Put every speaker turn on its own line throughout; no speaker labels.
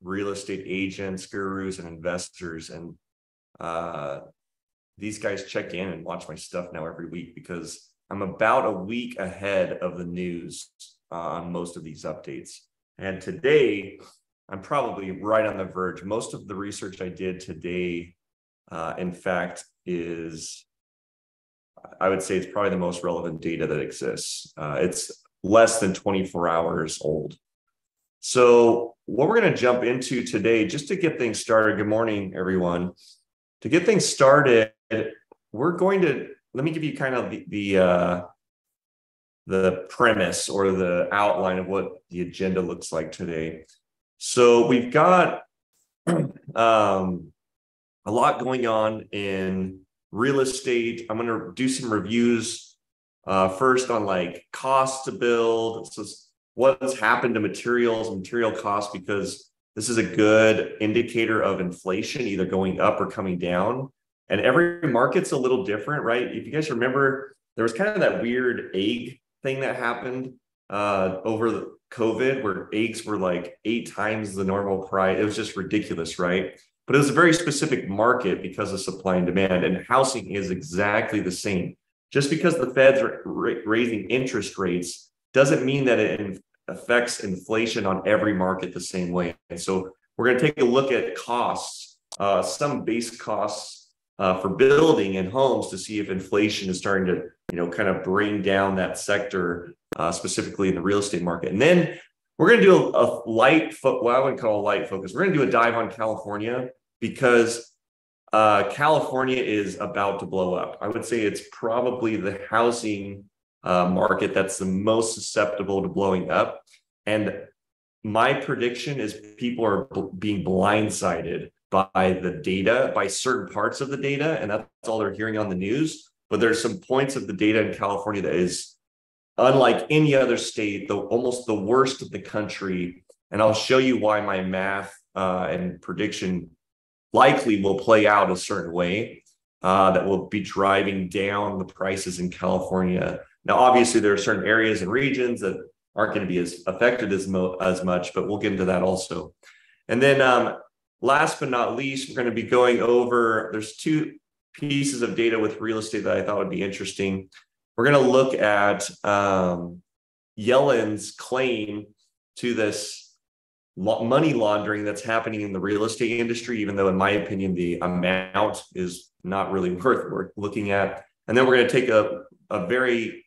real estate agents, gurus, and investors. And these guys check in and watch my stuff now every week because I'm about a week ahead of the news on most of these updates. And today, I'm probably right on the verge. Most of the research I did today, in fact, I would say it's probably the most relevant data that exists. It's less than 24 hours old. So what we're going to jump into today, just to get things started, good morning, everyone. To get things started, let me give you kind of the premise or the outline of what the agenda looks like today. So we've got a lot going on in real estate. I'm going to do some reviews first on like cost to build. So what's happened to materials and material costs, because this is a good indicator of inflation, either going up or coming down. And every market's a little different, right? If you guys remember, there was kind of that weird egg thing that happened over the COVID, where eggs were like 8 times the normal price. It was just ridiculous, right? But it was a very specific market because of supply and demand, and housing is exactly the same. Just because the Fed's raising interest rates doesn't mean that it affects inflation on every market the same way. And so we're going to take a look at costs, some base costs for building and homes, to see if inflation is starting to, kind of bring down that sector, specifically in the real estate market. And then we're going to do a light, well, I wouldn't call it a light focus. We're going to do a dive on California, because California is about to blow up. I would say it's probably the housing market that's the most susceptible to blowing up. And my prediction is people are being blindsided by the data, by certain parts of the data, and that's all they're hearing on the news. But there's some points of the data in California that is unlike any other state, almost the worst of the country. And I'll show you why my math and prediction likely will play out a certain way that will be driving down the prices in California. Now, obviously, there are certain areas and regions that aren't going to be as affected as much, but we'll get into that also. And then last but not least, we're going to be going over, there's 2 pieces of data with real estate that I thought would be interesting. We're going to look at Yellen's claim to this money laundering that's happening in the real estate industry, even though in my opinion, the amount is not really worth looking at. And then we're going to take a very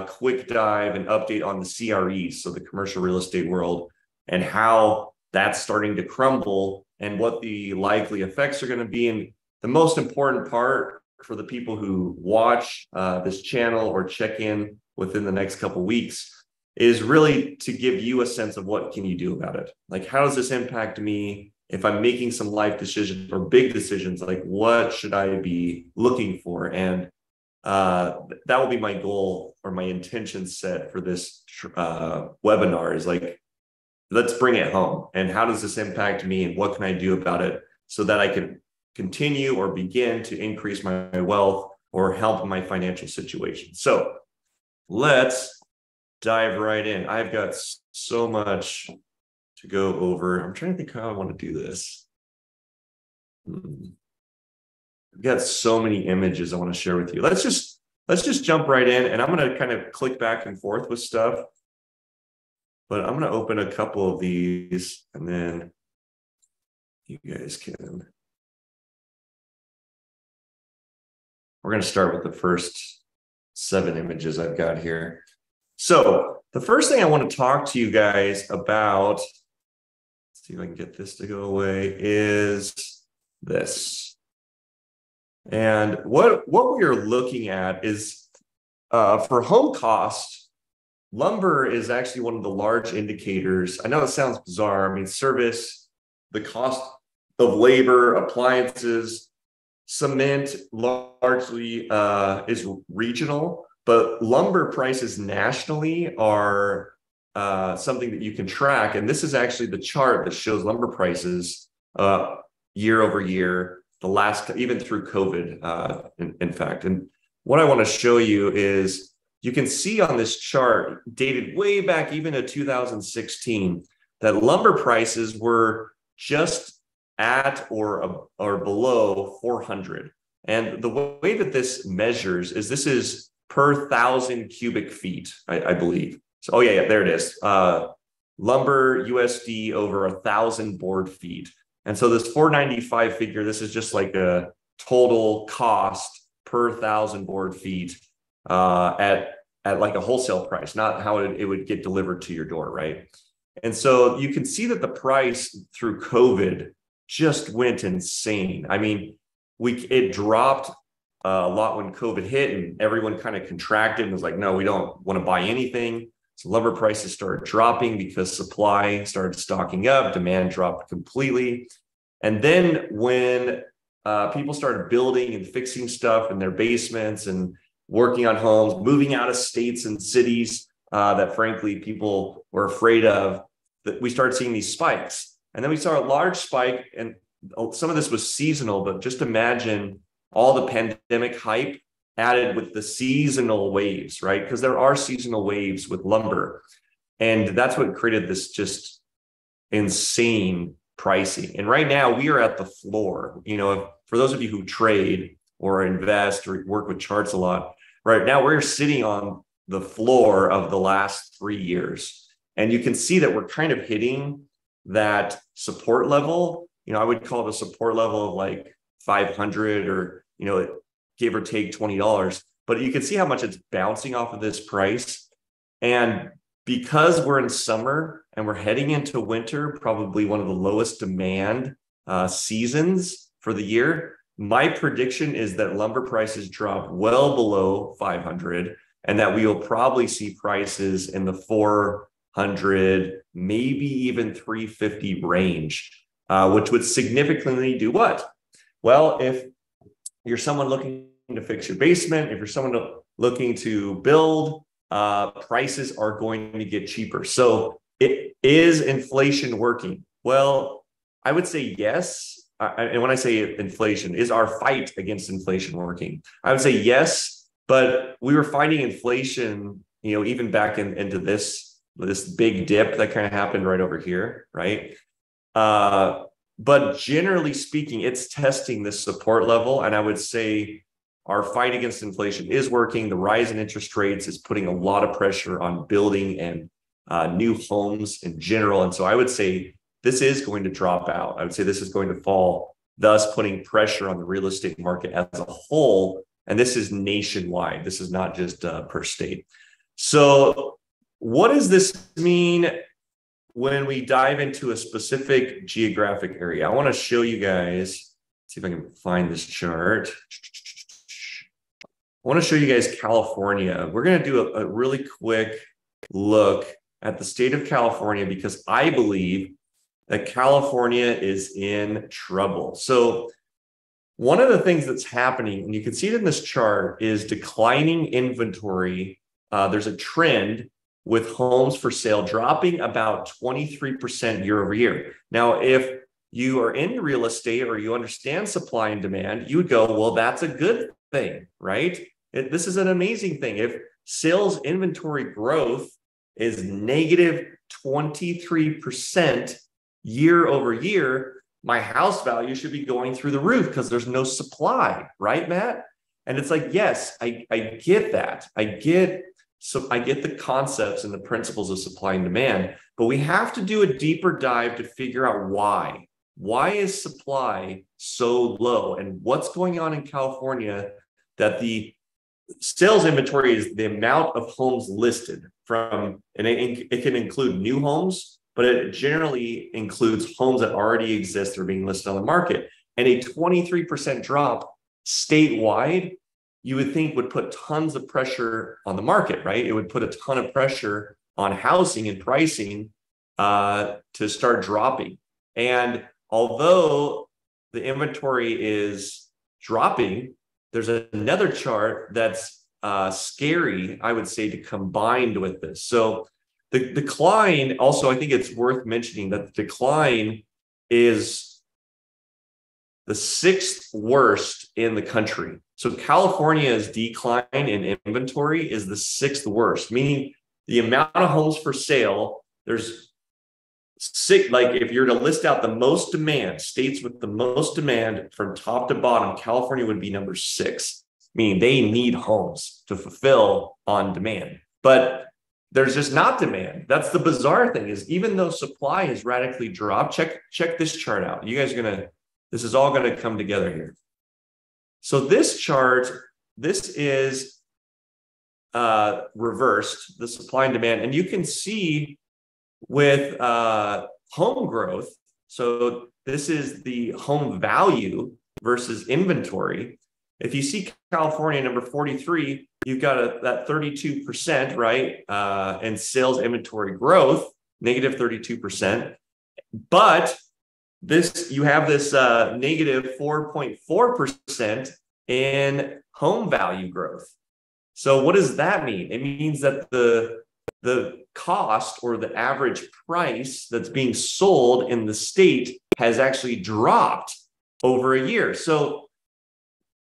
quick dive and update on the CREs, so the commercial real estate world, and how that's starting to crumble and what the likely effects are going to be. And the most important part for the people who watch this channel or check in within the next couple of weeks is really to give you a sense of what can you do about it. Like, how does this impact me if I'm making some life decisions or big decisions? Like, what should I be looking for? And that will be my goal or my intention set for this webinar, is like, let's bring it home. And how does this impact me, and what can I do about it so that I can continue or begin to increase my wealth or help my financial situation? So let's dive right in. I've got so much to go over. I'm trying to think how I want to do this. I've got so many images I want to share with you. Let's just jump right in, and I'm going to kind of click back and forth with stuff. But I'm going to open a couple of these, and then you guys can. We're going to start with the first 7 images I've got here. So the first thing I want to talk to you guys about, let's see if I can get this to go away, is this. And what we are looking at is for home cost, lumber is actually one of the large indicators. I know it sounds bizarre. I mean, service, the cost of labor, appliances, cement largely is regional. But lumber prices nationally are something that you can track. And this is actually the chart that shows lumber prices year over year, even through COVID, in fact. And what I want to show you is, you can see on this chart, dated way back even to 2016, that lumber prices were just at or below 400. And the way that this measures is this is per 1,000 cubic feet, I believe. So, oh yeah, there it is. Lumber USD over 1,000 board feet. And so this 495 figure, this is just like a total cost per 1,000 board feet at like a wholesale price, not how it would get delivered to your door, right? And so you can see that the price through COVID just went insane. I mean, it dropped a lot when COVID hit, and everyone kind of contracted and was like, no, we don't want to buy anything. So lumber prices started dropping because supply started stocking up, demand dropped completely. And then when people started building and fixing stuff in their basements and working on homes, moving out of states and cities that frankly people were afraid of, that we started seeing these spikes. And then we saw a large spike, and some of this was seasonal, but just imagine all the pandemic hype added with the seasonal waves, right? Because there are seasonal waves with lumber. And that's what created this just insane pricing. And right now we are at the floor. You know, for those of you who trade or invest or work with charts a lot, right now we're sitting on the floor of the last 3 years. And you can see that we're kind of hitting that support level. You know, I would call it a support level of like 500 or, you know, give or take $20. But you can see how much it's bouncing off of this price. And because we're in summer and we're heading into winter, probably one of the lowest demand seasons for the year, my prediction is that lumber prices drop well below 500 and that we will probably see prices in the 400, maybe even 350 range, which would significantly do what? Well, if you're someone looking to fix your basement, if you're someone looking to build, prices are going to get cheaper. So is inflation working? Well, I would say yes. And when I say inflation, is our fight against inflation working? I would say yes, but we were fighting inflation, you know, even back into this big dip that kind of happened right over here, right? But generally speaking, it's testing this support level. And I would say our fight against inflation is working. The rise in interest rates is putting a lot of pressure on building and new homes in general. And so I would say this is going to drop out. I would say this is going to fall, thus putting pressure on the real estate market as a whole. And this is nationwide. This is not just per state. So what does this mean when we dive into a specific geographic area? I want to show you guys, see if I can find this chart. I want to show you guys California. We're going to do a really quick look at the state of California because I believe that California is in trouble. So one of the things that's happening, and you can see it in this chart, is declining inventory. There's a trend with homes for sale dropping about 23% year over year. Now, if you are in real estate or you understand supply and demand, you would go, well, that's a good thing, right? This is an amazing thing. If sales inventory growth is negative 23% year over year, my house value should be going through the roof because there's no supply, right, Matt? And it's like, yes, I get that. I get the concepts and the principles of supply and demand, but we have to do a deeper dive to figure out why. Why is supply so low? And what's going on in California that the sales inventory is the amount of homes listed from, and it can include new homes, but it generally includes homes that already exist that are being listed on the market. And a 23% drop statewide, you would think would put tons of pressure on the market, right? It would put a ton of pressure on housing and pricing to start dropping. And although the inventory is dropping, there's another chart that's scary, I would say, to combined with this. So the decline, also, I think it's worth mentioning that the decline is the 6th worst in the country. So California's decline in inventory is the 6th worst, meaning the amount of homes for sale, there's like if you're to list out the most demand, states with the most demand from top to bottom, California would be number 6, meaning they need homes to fulfill on demand. But there's just not demand. That's the bizarre thing, is even though supply has radically dropped, check this chart out. You guys are this is all gonna come together here. So this chart, this is reversed, the supply and demand, and you can see with home growth. So this is the home value versus inventory. If you see California number 43, you've got that 32%, right? And sales inventory growth, negative 32%. But you have this negative 4.4% in home value growth. So what does that mean? It means that the cost, or the average price that's being sold in the state, has actually dropped over a year. So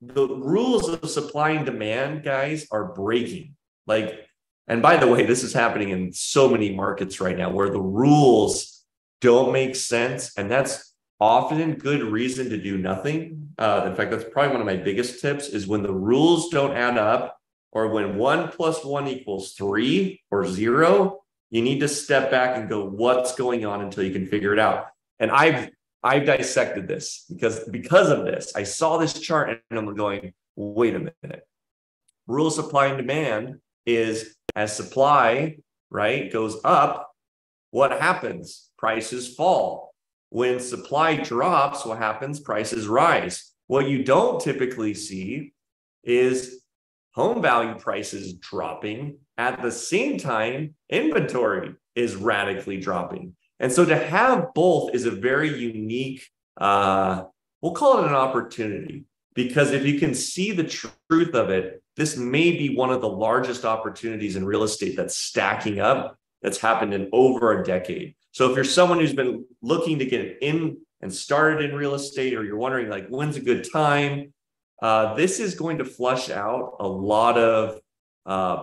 the rules of supply and demand, guys, are breaking. And by the way, this is happening in so many markets right now where the rules don't make sense. And that's often good reason to do nothing. In fact, that's probably one of my biggest tips, is when the rules don't add up, or when 1 + 1 = 3 or 0, you need to step back and go, what's going on, until you can figure it out. And I've dissected this because of this. I saw this chart and I'm going, wait a minute. Rule of supply and demand is, as supply, right, goes up, what happens? Prices fall. When supply drops, what happens? Prices rise. What you don't typically see is home value prices dropping. At the same time, inventory is radically dropping. And so to have both is a very unique, we'll call it an opportunity, because if you can see the truth of it, this may be one of the largest opportunities in real estate that's stacking up, that's happened in over a decade. So if you're someone who's been looking to get in and started in real estate, or you're wondering like, when's a good time? This is going to flush out a lot of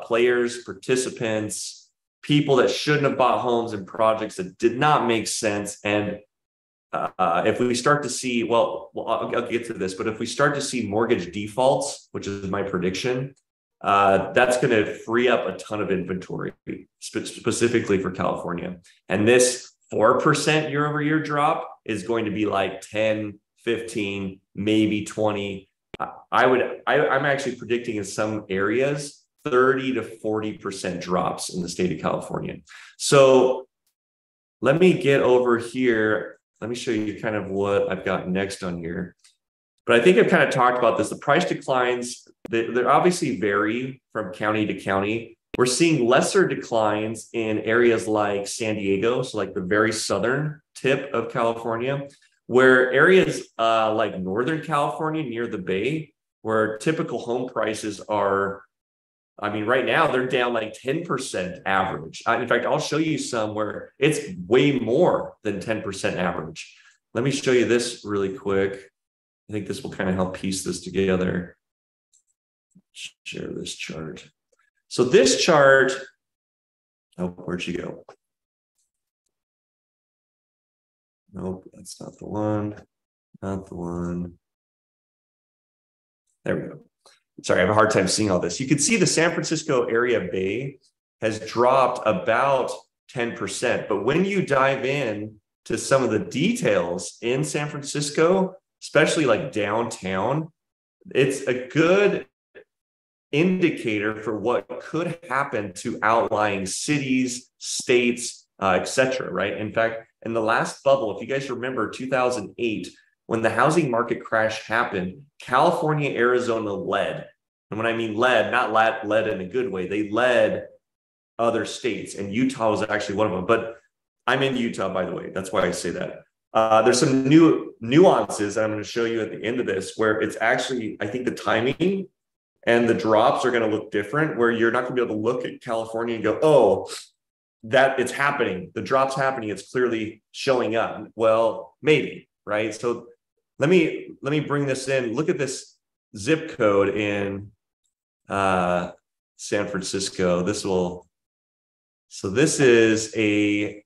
players, participants, people that shouldn't have bought homes in projects that did not make sense. And if we start to see, I'll get to this, but if we start to see mortgage defaults, which is my prediction, that's going to free up a ton of inventory, specifically for California. And this 4% year over year drop is going to be like 10, 15, maybe 20. I'm actually predicting in some areas 30 to 40% drops in the state of California. So let me get over here. Let me show you kind of what I've got next on here. But I think I've kind of talked about this. The price declines, they obviously vary from county to county. We're seeing lesser declines in areas like San Diego, so like the very southern tip of California, where areas like Northern California near the Bay, where typical home prices are, right now they're down like 10% average. In fact, I'll show you some where it's way more than 10% average. Let me show you this really quick. I think this will kind of help piece this together. Share this chart. So this chart, where'd you go? Nope, that's not the one. Not the one. There we go. Sorry, I have a hard time seeing all this. You can see the San Francisco area Bay has dropped about 10%. But when you dive in to some of the details in San Francisco, especially like downtown, it's a good indicator for what could happen to outlying cities, states, etc. Right? In fact, in the last bubble, if you guys remember 2008, when the housing market crash happened, California, Arizona led. And when I mean led, not led in a good way, they led other states, and Utah was actually one of them. But I'm in Utah, by the way. That's why I say that. There's some new nuances I'm going to show you at the end of this, where it's actually, I think the timing and the drops are going to look different, where you're not going to be able to look at California and go, oh, that it's happening. The drop's happening. It's clearly showing up. Well, maybe, right? So let me bring this in. Look at this zip code in San Francisco. This is a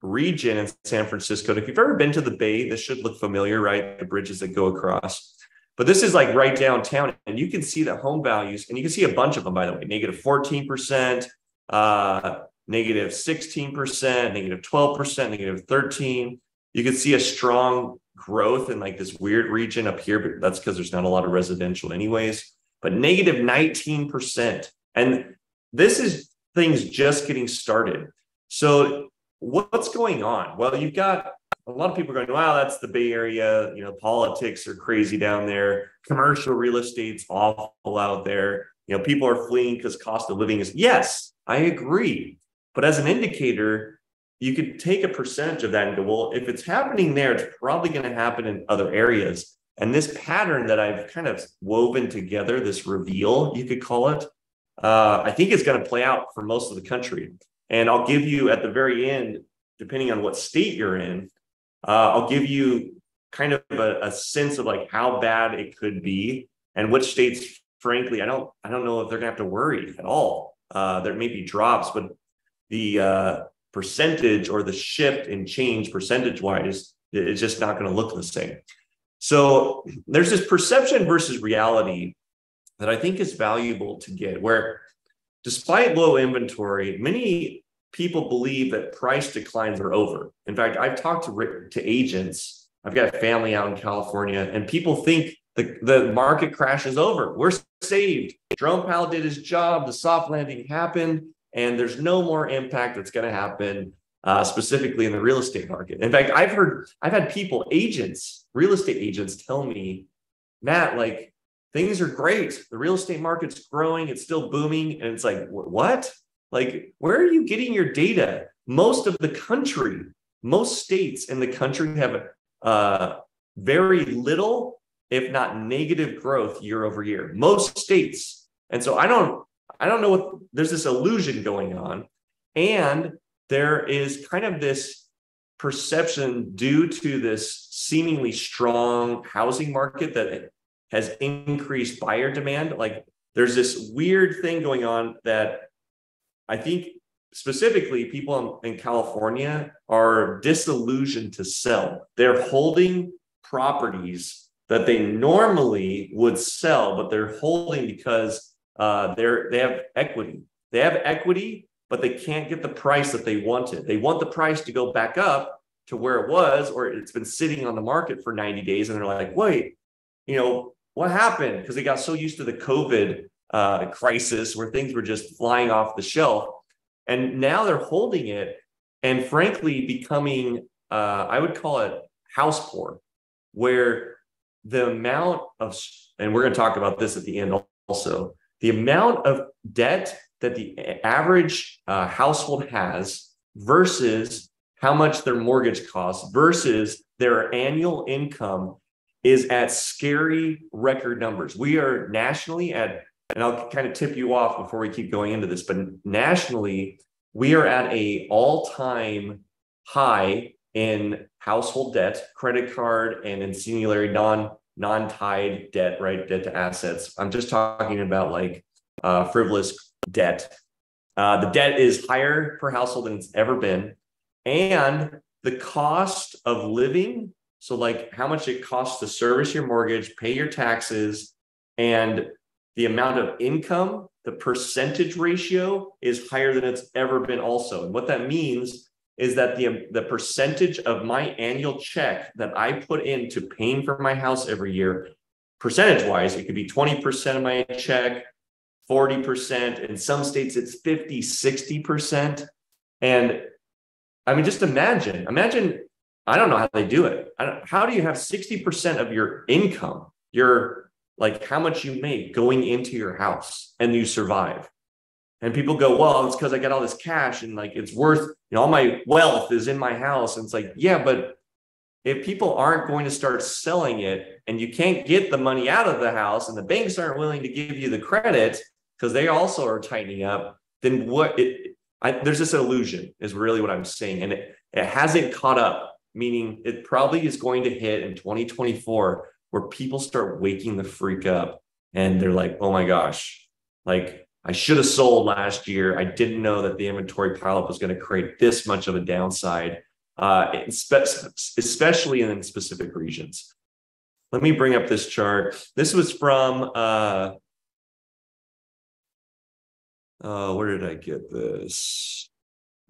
region in San Francisco. And if you've ever been to the Bay, this should look familiar, right? The bridges that go across. But this is like right downtown, and you can see the home values, and you can see a bunch of them, by the way, negative 14%, negative 16%, negative 12%, negative 13%. You can see a strong growth in like this weird region up here, but that's because there's not a lot of residential anyways, but negative 19%. And this is things just getting started. So what's going on? Well, you've got a lot of people going, wow, that's the Bay Area. You know, politics are crazy down there. Commercial real estate's awful out there. You know, people are fleeing because cost of living is, yes, I agree. But as an indicator, you could take a percentage of that and go, well, if it's happening there, it's probably going to happen in other areas. And this pattern that I've kind of woven together, this reveal, you could call it, I think it's going to play out for most of the country. And I'll give you at the very end, depending on what state you're in, I'll give you kind of a sense of like how bad it could be and which states, frankly, I don't know if they're gonna have to worry at all. There may be drops, but the percentage or the shift in change percentage-wise is just not going to look the same. So there's this perception versus reality that I think is valuable to get, where despite low inventory, many people believe that price declines are over. In fact, I've talked to agents. I've got a family out in California, and people think the market crash is over. We're saved. Jerome Powell did his job. The soft landing happened, and there's no more impact that's going to happen, specifically in the real estate market. In fact, I've had people, agents, real estate agents, tell me, Matt, like things are great. The real estate market's growing. It's still booming, and it's like, what? Like, where are you getting your data? Most of the country, most states in the country have very little, if not negative growth year over year. Most states. And so I don't know what, there's this illusion going on. And there is kind of this perception due to this seemingly strong housing market that has increased buyer demand. Like there's this weird thing going on that I think specifically people in California are disillusioned to sell. They're holding properties that they normally would sell, but they're holding because they have equity. They have equity, but they can't get the price that they wanted. They want the price to go back up to where it was, or it's been sitting on the market for 90 days. And they're like, wait, you know, what happened? Because they got so used to the COVID crisis where things were just flying off the shelf. And now they're holding it and frankly becoming, I would call it house poor, where the amount of, and we're going to talk about this at the end also, the amount of debt that the average household has versus how much their mortgage costs versus their annual income is at scary record numbers. We are nationally at, and I'll kind of tip you off before we keep going into this, but nationally, we are at an all-time high in household debt, credit card, and ancillary non-tied debt, right? Debt to assets. I'm just talking about like frivolous debt. The debt is higher per household than it's ever been. And the cost of living, so like how much it costs to service your mortgage, pay your taxes, and the amount of income, the percentage ratio is higher than it's ever been also. And what that means is that the percentage of my annual check that I put into paying for my house every year, percentage-wise, it could be 20% of my check, 40%. In some states, it's 50, 60%. And I mean, just imagine, I don't know how they do it. How do you have 60% of your income, your like how much you make going into your house and you survive? And people go, well, it's because I got all this cash and like it's worth, you know, all my wealth is in my house. And it's like, yeah, but if people aren't going to start selling it and you can't get the money out of the house and the banks aren't willing to give you the credit because they also are tightening up, then there's this illusion is really what I'm saying. And it hasn't caught up, meaning it probably is going to hit in 2024 where people start waking the freak up and they're like, oh my gosh, like I should have sold last year. I didn't know that the inventory pileup was going to create this much of a downside. especially in specific regions. Let me bring up this chart. This was from, where did I get this?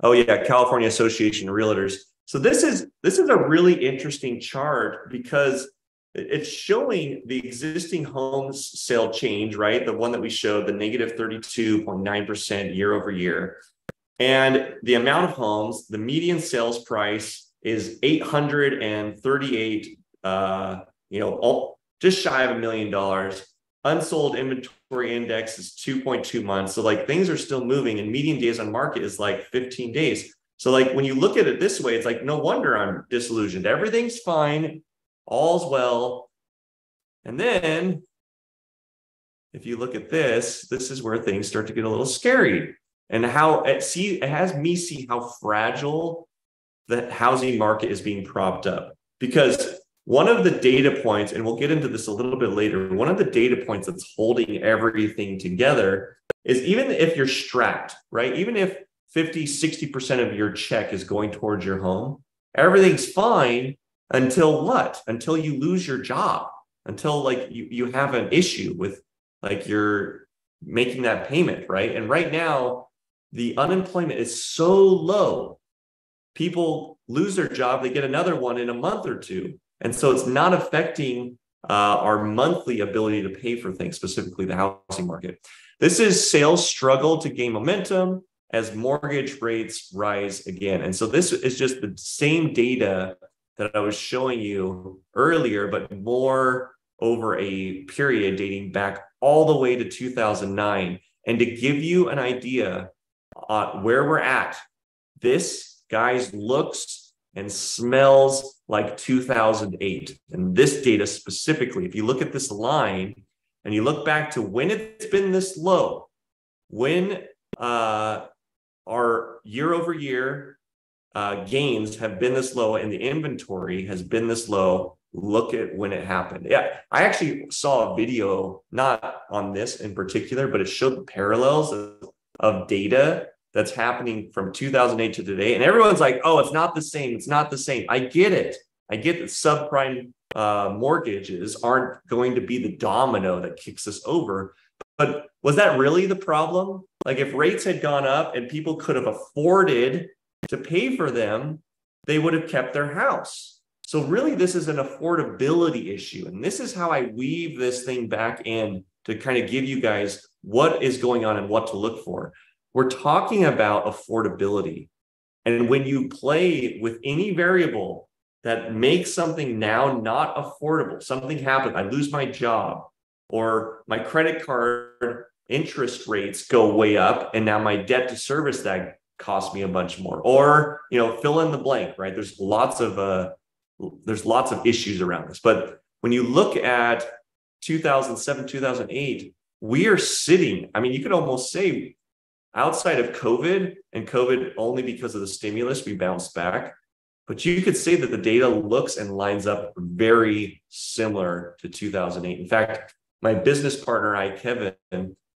Oh yeah, California Association of Realtors. So this is a really interesting chart because it's showing the existing homes sale change, right? The one that we showed, the negative 32.9% year over year. And the amount of homes, the median sales price is 838, just shy of $1 million. Unsold inventory index is 2.2 months. So like things are still moving, and median days on market is like 15 days. So like when you look at it this way, it's like, no wonder I'm disillusioned. Everything's fine. All's well. And then if you look at this is where things start to get a little scary, and how it has me see how fragile the housing market is being propped up. Because one of the data points, and we'll get into this a little bit later, one of the data points that's holding everything together is, even if you're strapped, right? Even if 50, 60% of your check is going towards your home, everything's fine until what? Until you lose your job, until like you have an issue with like you're making that payment, right? And right now, the unemployment is so low. People lose their job, they get another one in a month or two. And so it's not affecting our monthly ability to pay for things, specifically the housing market. This is sales struggle to gain momentum as mortgage rates rise again. And so this is just the same data that I was showing you earlier, but more over a period dating back all the way to 2009. And to give you an idea on where we're at, this, guys, looks and smells like 2008. And this data specifically, if you look at this line and you look back to when it's been this low, when our year over year gains have been this low and the inventory has been this low, look at when it happened. Yeah, I actually saw a video, not on this in particular, but it showed the parallels of data that's happening from 2008 to today. And everyone's like, oh, it's not the same. It's not the same. I get it. I get that subprime mortgages aren't going to be the domino that kicks us over. But was that really the problem? Like if rates had gone up and people could have afforded to pay for them, they would have kept their house. So really, this is an affordability issue. And this is how I weave this thing back in to kind of give you guys what is going on and what to look for. We're talking about affordability. And when you play with any variable that makes something now not affordable, something happens, I lose my job, or my credit card interest rates go way up, and now my debt to service that costs me a bunch more, or, fill in the blank, right? There's lots of issues around this. But when you look at 2007, 2008, we are sitting, you could almost say, outside of COVID, and COVID only because of the stimulus, we bounced back. But you could say that the data looks and lines up very similar to 2008. In fact, my business partner, Kevin,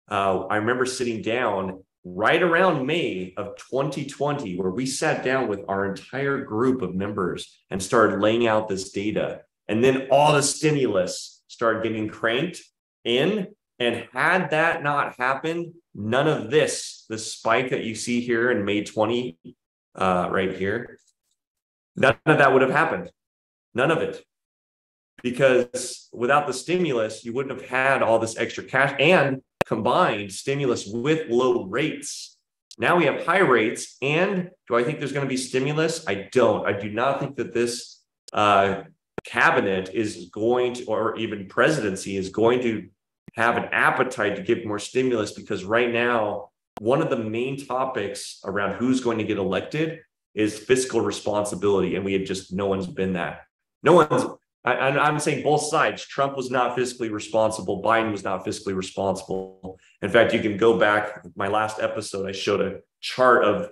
I remember sitting down right around May of 2020, where we sat down with our entire group of members and started laying out this data. And then all the stimulus started getting cranked in. And had that not happened, none of this spike that you see here in May 20, right here, none of that would have happened. None of it. Because without the stimulus, you wouldn't have had all this extra cash and combined stimulus with low rates. Now we have high rates. And do I think there's going to be stimulus? I don't. I do not think that this cabinet is going to, or even presidency is going to have an appetite to give more stimulus, because right now, one of the main topics around who's going to get elected is fiscal responsibility. And no one's been that. I'm saying both sides. Trump was not fiscally responsible. Biden was not fiscally responsible. In fact, you can go back, my last episode, I showed a chart of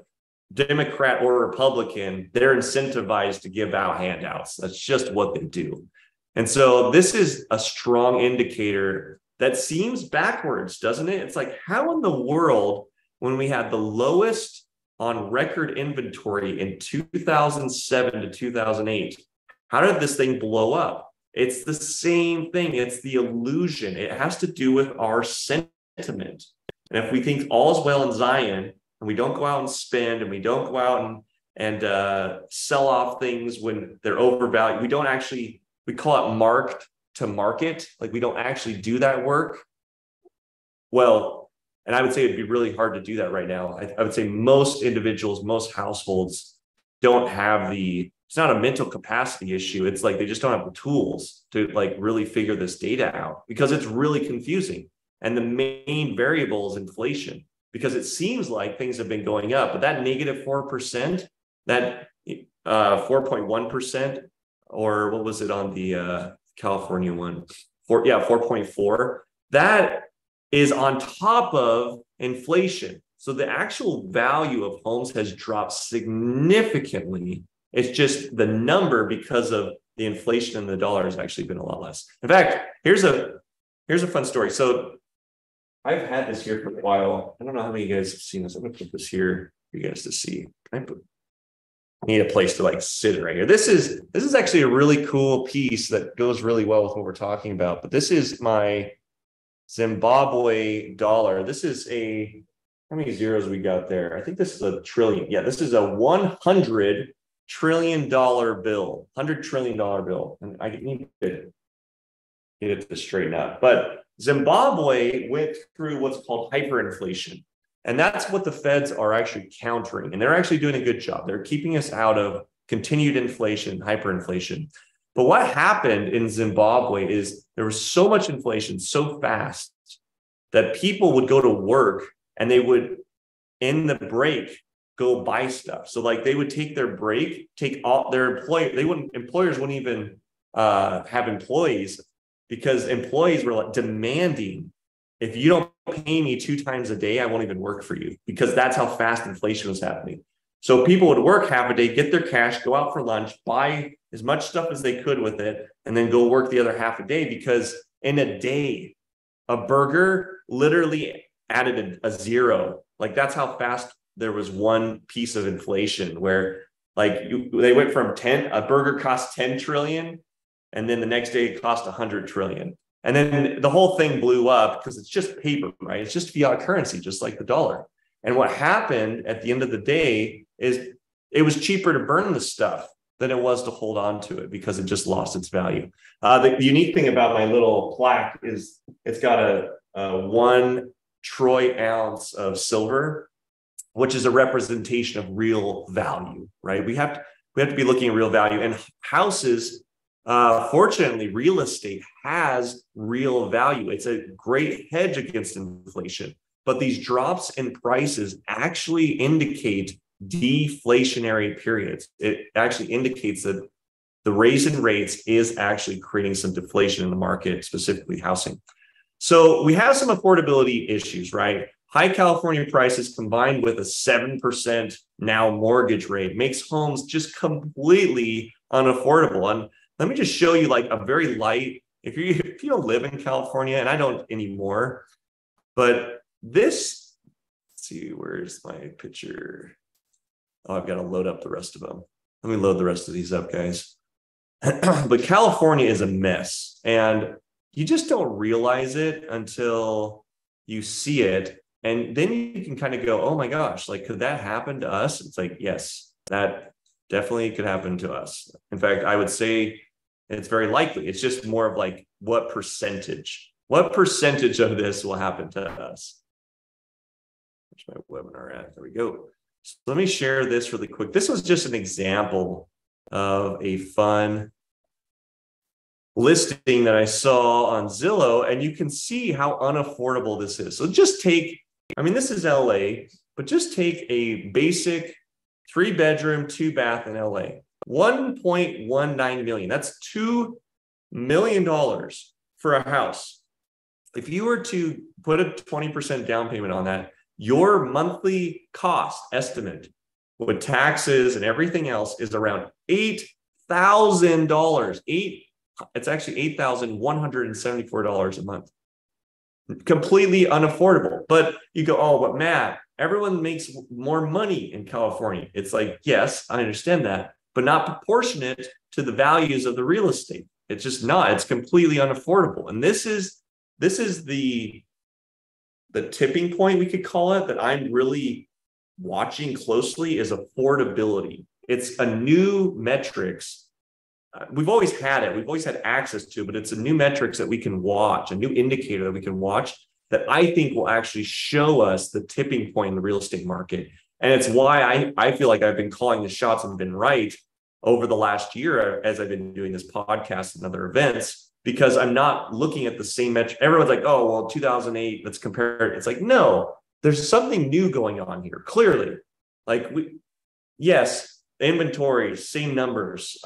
Democrat or Republican. They're incentivized to give out handouts. That's just what they do. And so this is a strong indicator that seems backwards, doesn't it? It's like, how in the world, when we had the lowest on record inventory in 2007 to 2008. How did this thing blow up? It's the same thing. It's the illusion. It has to do with our sentiment. And if we think all's well in Zion, and we don't go out and spend, and we don't go out and sell off things when they're overvalued, we call it marked to market. Like, we don't actually do that work. Well, and I would say it'd be really hard to do that right now. I would say most individuals, most households don't have it's not a mental capacity issue. It's like they just don't have the tools to like really figure this data out, because it's really confusing. And the main variable is inflation, because it seems like things have been going up, but that negative 4%, that 4.1%, or what was it on the California one? 4.4, that is on top of inflation. So the actual value of homes has dropped significantly. It's just the number, because of the inflation in the dollar, has actually been a lot less. In fact, here's a fun story. So I've had this here for a while. I don't know how many of you guys have seen this. I'm gonna put this here for you guys to see. I need a place to like sit right here. This is actually a really cool piece that goes really well with what we're talking about. But this is my Zimbabwe dollar. This is how many zeros we got there? I think this is a trillion. Yeah, this is a $100 trillion bill, $100 trillion bill. And I need to get it to straighten up. But Zimbabwe went through what's called hyperinflation. And that's what the feds are actually countering. And they're actually doing a good job. They're keeping us out of continued inflation, hyperinflation. But what happened in Zimbabwe is there was so much inflation so fast that people would go to work and they would, in the break, go buy stuff. So like they would take their break, take all their employers wouldn't even have employees, because employees were like demanding, if you don't pay me 2 times a day, I won't even work for you, because that's how fast inflation was happening. So people would work half a day, get their cash, go out for lunch, buy as much stuff as they could with it, and then go work the other half a day, because in a day, a burger literally added a zero. Like, that's how fast there was one piece of inflation, where like they went from a burger cost 10 trillion, and then the next day it cost 100 trillion. And then the whole thing blew up, because it's just paper, right? It's just fiat currency, just like the dollar. And what happened at the end of the day is it was cheaper to burn the stuff than it was to hold on to it, because it just lost its value. The unique thing about my little plaque is it's got a 1 troy ounce of silver, which is a representation of real value, right? We have to be looking at real value. And houses, fortunately, real estate has real value. It's a great hedge against inflation. But these drops in prices actually indicate deflationary periods. It actually indicates that the raise in rates is actually creating some deflation in the market, specifically housing. So we have some affordability issues, right? High California prices combined with a 7% now mortgage rate makes homes just completely unaffordable. And let me just show you like a very light, if you don't live in California, and I don't anymore, but this, let's see, where's my picture? Oh, I've got to load up the rest of them. Let me load the rest of these up, guys. But California is a mess, and you just don't realize it until you see it. And then you can kind of go, oh my gosh, like, could that happen to us? It's like, yes, that definitely could happen to us. In fact, I would say it's very likely. It's just more of like, what percentage of this will happen to us? Where's my webinar at? There we go. So let me share this really quick. This was just an example of a fun listing that I saw on Zillow, and you can see how unaffordable this is. So just take, I mean, this is LA, but just take a basic 3-bedroom, 2-bath in LA, 1.19 million. That's $2 million for a house. If you were to put a 20% down payment on that, your monthly cost estimate with taxes and everything else is around $8,000. It's actually $8,174 a month. completely unaffordable. But you go, oh, but Matt, everyone makes more money in California. It's like, yes, I understand that, but not proportionate to the values of the real estate. It's just not. It's completely unaffordable. And this is the tipping point, we could call it, that I'm really watching closely, is affordability. It's a new metrics. We've always had it. We've always had access to, but it's a new metrics that we can watch, a new indicator that we can watch that I think will actually show us the tipping point in the real estate market. And it's why I feel like I've been calling the shots and been right over the last year as I've been doing this podcast and other events, because I'm not looking at the same metric. Everyone's like, oh, well, 2008, let's compare it. It's like, no, there's something new going on here, clearly. Like, yes, inventory, same numbers,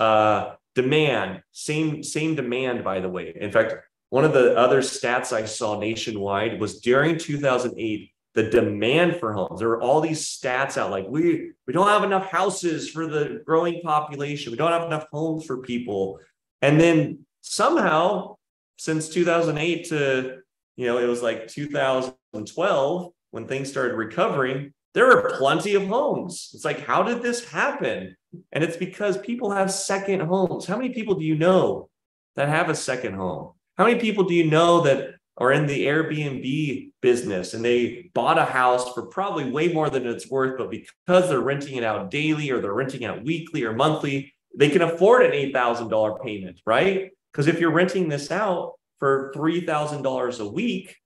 demand, same demand, by the way. In fact, one of the other stats I saw nationwide was during 2008, the demand for homes. There were all these stats out like, we don't have enough houses for the growing population. We don't have enough homes for people. And then somehow, since 2008 to, it was like 2012, when things started recovering, there were plenty of homes. It's like, how did this happen? And it's because people have second homes. How many people do you know that have a second home? How many people do you know that are in the Airbnb business and they bought a house for probably way more than it's worth, but because they're renting it out daily or they're renting out weekly or monthly, they can afford an $8,000 payment, right? Because if you're renting this out for $3,000 a week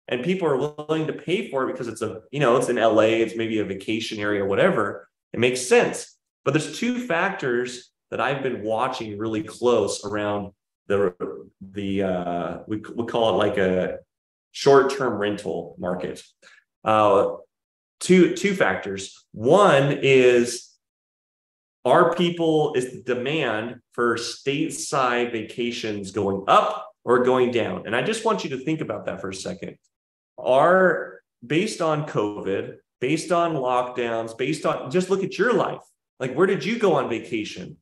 and people are willing to pay for it because it's it's in LA, it's maybe a vacation area or whatever, it makes sense. But there's two factors that I've been watching really close around we call it like a short-term rental market. Two factors. One is the demand for stateside vacations going up or going down? And I just want you to think about that for a second. Based on COVID, based on lockdowns, just look at your life. Like, where did you go on vacation?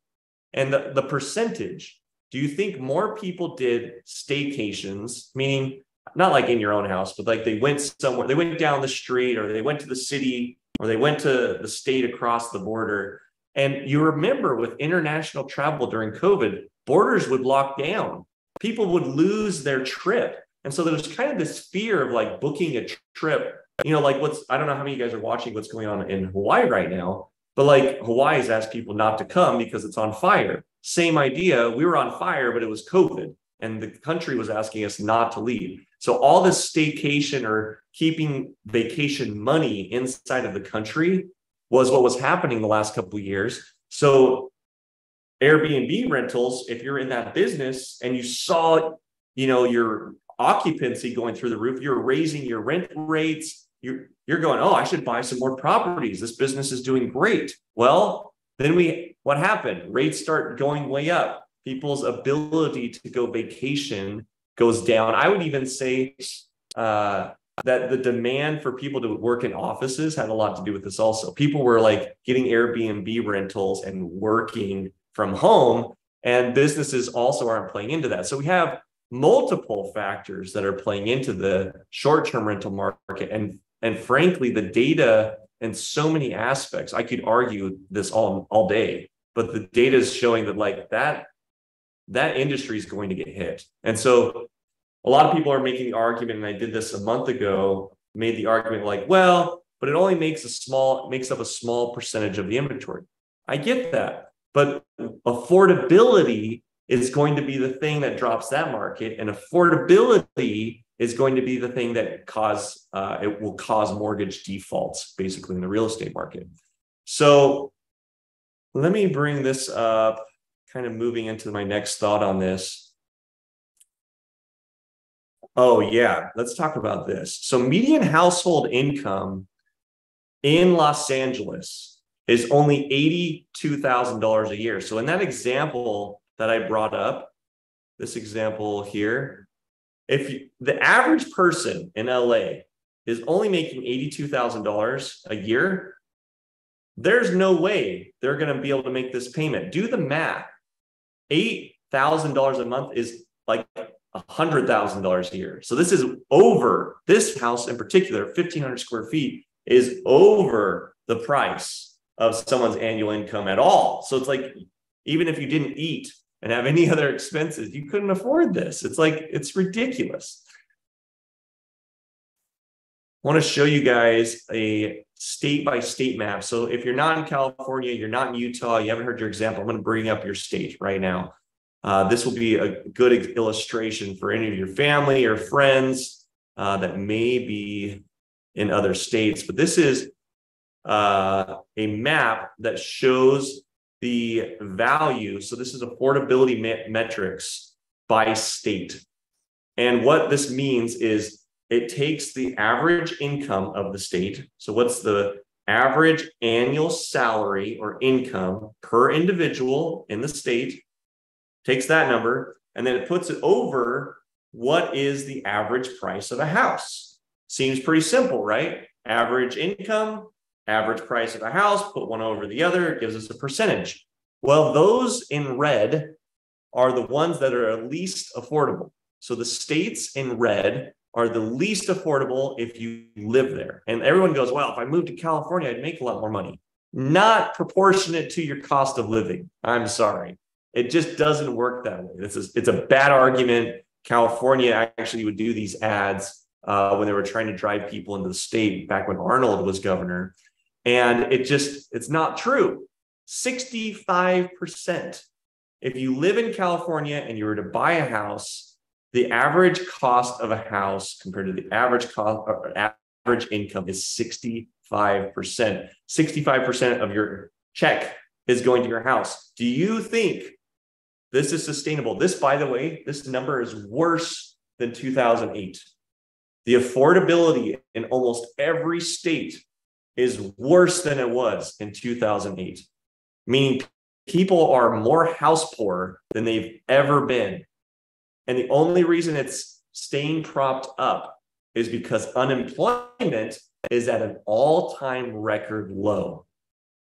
And the percentage. Do you think more people did staycations, meaning not like in your own house, but like they went somewhere, they went down the street or they went to the city or they went to the state across the border? And you remember with international travel during COVID, borders would lock down. People would lose their trip. And so there was kind of this fear of like booking a trip, I don't know how many of you guys are watching what's going on in Hawaii right now, but like Hawaii has asked people not to come because it's on fire. Same idea. We were on fire, but it was COVID and the country was asking us not to leave. So all this staycation or keeping vacation money inside of the country was what was happening the last couple of years. So Airbnb rentals, if you're in that business and you saw, your occupancy going through the roof, you're raising your rent rates, you're going, oh, I should buy some more properties. This business is doing great. Well, then what happened? Rates start going way up. People's ability to go vacation goes down. I would even say that the demand for people to work in offices had a lot to do with this also. People were like getting Airbnb rentals and working from home, and businesses also aren't playing into that. So we have multiple factors that are playing into the short-term rental market. And frankly, the data in so many aspects, I could argue this all day, but the data is showing that like that industry is going to get hit. And so a lot of people are making the argument, and I did this a month ago, made the argument like, well, but it only makes up a small percentage of the inventory. I get that, but affordability is going to be the thing that drops that market, and affordability is going to be the thing that will cause mortgage defaults, basically, in the real estate market. So let me bring this up, kind of moving into my next thought on this. Oh, yeah, let's talk about this. So median household income in Los Angeles is only $82,000 a year. So in that example that I brought up, this example here, the average person in LA is only making $82,000 a year, there's no way they're going to be able to make this payment. Do the math. $8,000 a month is like $100,000 a year. So this is over, this house in particular, 1,500 square feet, is over the price of someone's annual income at all. So it's like, even if you didn't eat and have any other expenses, you couldn't afford this. It's like, it's ridiculous. I want to show you guys a state-by-state map. So if you're not in California, you're not in Utah, you haven't heard your example, I'm going to bring up your state right now. This will be a good illustration for any of your family or friends that may be in other states. But this is a map that shows the value. So this is affordability metrics by state. And what this means is it takes the average income of the state. So what's the average annual salary or income per individual in the state, takes that number, and then it puts it over what is the average price of a house. Seems pretty simple, right? Average income, average price of a house, put one over the other, it gives us a percentage. Well, those in red are the ones that are least affordable. So the states in red are the least affordable if you live there. And everyone goes, well, if I moved to California, I'd make a lot more money. Not proportionate to your cost of living. I'm sorry. It just doesn't work that way. It's a bad argument. California actually would do these ads when they were trying to drive people into the state back when Arnold was governor. And it's not true. 65%. If you live in California and you were to buy a house, the average cost of a house compared to the average cost or average income is 65%. 65% of your check is going to your house. Do you think this is sustainable? This, by the way, this number is worse than 2008. The affordability in almost every state is worse than it was in 2008, meaning people are more house poor than they've ever been. And the only reason it's staying propped up is because unemployment is at an all-time record low.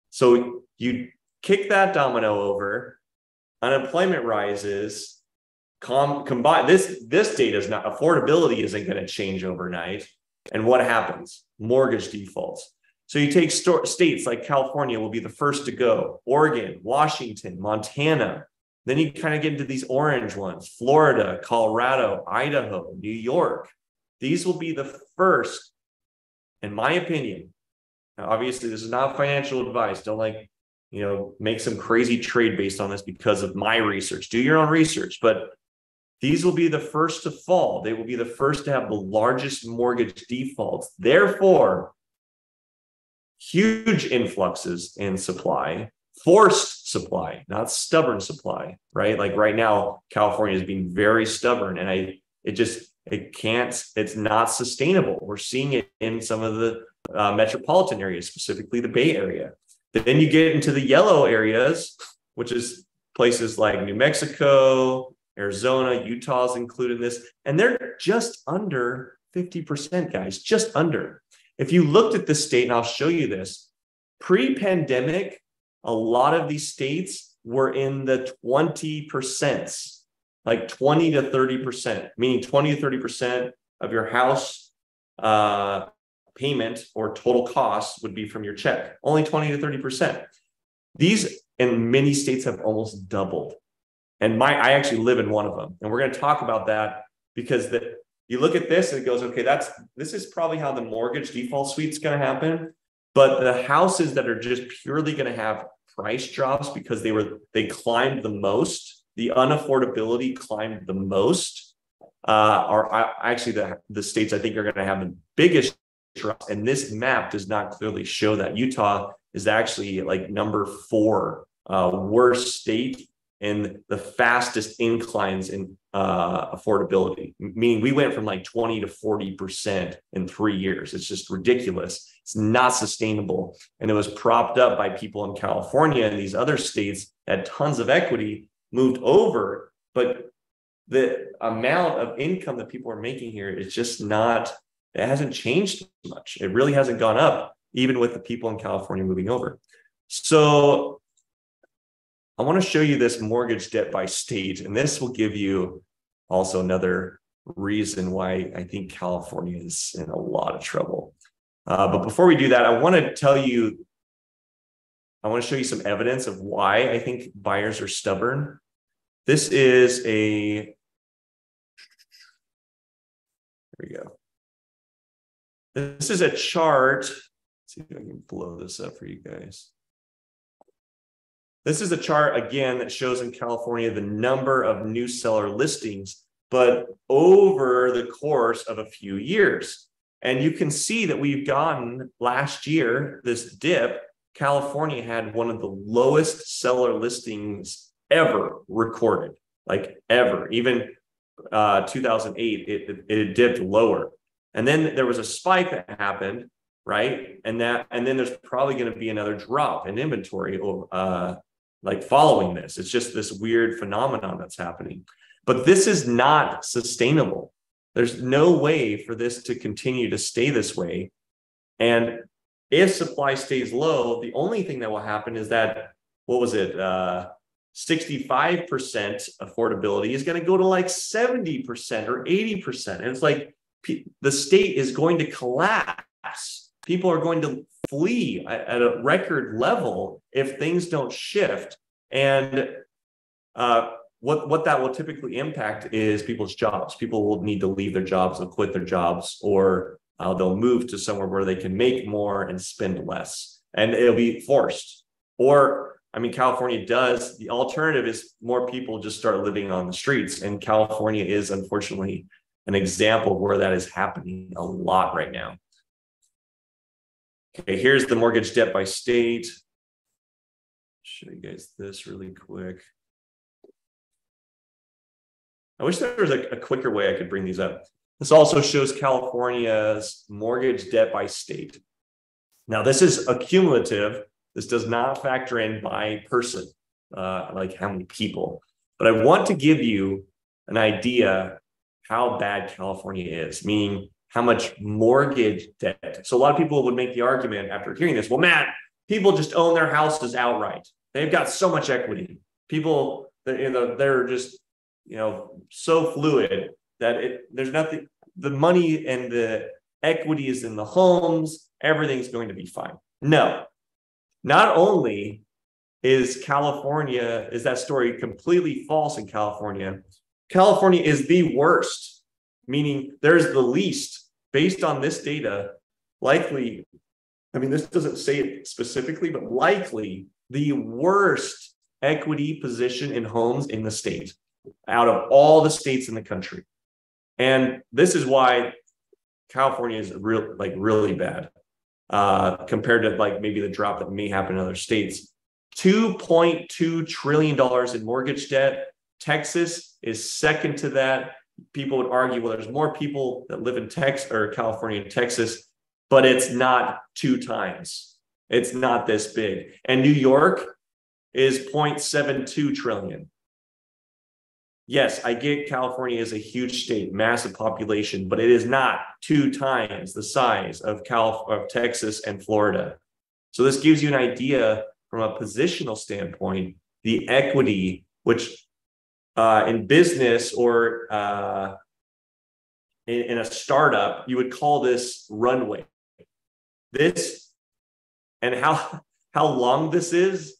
So you kick that domino over, unemployment rises, combine this data is not, affordability isn't going to change overnight. And what happens? Mortgage defaults. So you take states like California will be the first to go, Oregon, Washington, Montana. Then you kind of get into these orange ones, Florida, Colorado, Idaho, New York. These will be the first, in my opinion. Now, obviously, this is not financial advice. Don't make some crazy trade based on this because of my research. Do your own research, but these will be the first to fall. They will be the first to have the largest mortgage defaults. Therefore, huge influxes in supply. Forced supply, not stubborn supply, right? Like right now, California is being very stubborn, and it's not sustainable. We're seeing it in some of the metropolitan areas, specifically the Bay Area. Then you get into the yellow areas, which is places like New Mexico, Arizona, Utah's included in this, and they're just under 50%, guys, just under. If you looked at this state, and I'll show you this, pre-pandemic, a lot of these states were in the 20%, like 20 to 30%, meaning 20 to 30% of your house payment or total cost would be from your check, only 20 to 30%. These in many states have almost doubled. And I actually live in one of them. And we're going to talk about that because you look at this and it goes, okay, this is probably how the mortgage default suite's going to happen. But the houses that are just purely going to have price drops because they climbed the most, the unaffordability climbed the most, are actually the states I think are going to have the biggest drops. And this map does not clearly show that. Utah is actually like number 4 worst state and the fastest inclines in affordability, meaning we went from like 20 to 40% in 3 years. It's just ridiculous. It's not sustainable. And it was propped up by people in California and these other states that had tons of equity moved over. But the amount of income that people are making here is just not, it hasn't changed much. It really hasn't gone up, even with the people in California moving over. So I want to show you this mortgage debt by state, and this will give you also another reason why I think California is in a lot of trouble. But before we do that, I want to show you some evidence of why I think buyers are stubborn. This is here we go. This is a chart. Let's see if I can blow this up for you guys. This is a chart, again, that shows in California the number of new seller listings, but over the course of a few years. And you can see that we've gotten last year, this dip. California had one of the lowest seller listings ever recorded, like ever. Even 2008, it dipped lower. And then there was a spike that happened, right? And then there's probably going to be another drop in inventory like following this. It's just this weird phenomenon that's happening. But this is not sustainable. There's no way for this to continue to stay this way. And if supply stays low, the only thing that will happen is that, 65% affordability is going to go to like 70% or 80%. And it's like the state is going to collapse. People are going to flee at a record level if things don't shift. And what that will typically impact is people's jobs. People will need to leave their jobs, they'll quit their jobs, or they'll move to somewhere where they can make more and spend less. And it'll be forced. Or, I mean, California does. The alternative is more people just start living on the streets. And California is, unfortunately, an example where that is happening a lot right now. Okay, here's the mortgage debt by state. Show you guys this really quick. I wish there was a quicker way I could bring these up. This also shows California's mortgage debt by state. Now, this is accumulative. This does not factor in by person, like how many people. But I want to give you an idea how bad California is, meaning how much mortgage debt. So a lot of people would make the argument after hearing this, well, Matt, people just own their houses outright. They've got so much equity. People, they're just, so fluid that there's nothing, the money and the equity is in the homes, everything's going to be fine. No, not only is that story completely false in California. California is the worst, meaning there's the least, based on this data, likely, I mean, this doesn't say it specifically, but likely the worst equity position in homes in the state out of all the states in the country. And this is why California is really bad compared to like maybe the drop that may happen in other states. $2.2 trillion in mortgage debt. Texas is second to that. People would argue, well, there's more people that live in Texas or California and Texas, but it's not 2 times. It's not this big. And New York is 0.72 trillion. Yes, I get California is a huge state, massive population, but it is not 2 times the size of Texas and Florida. So this gives you an idea from a positional standpoint, the equity, which in business or in a startup, you would call this runway. This and how long this is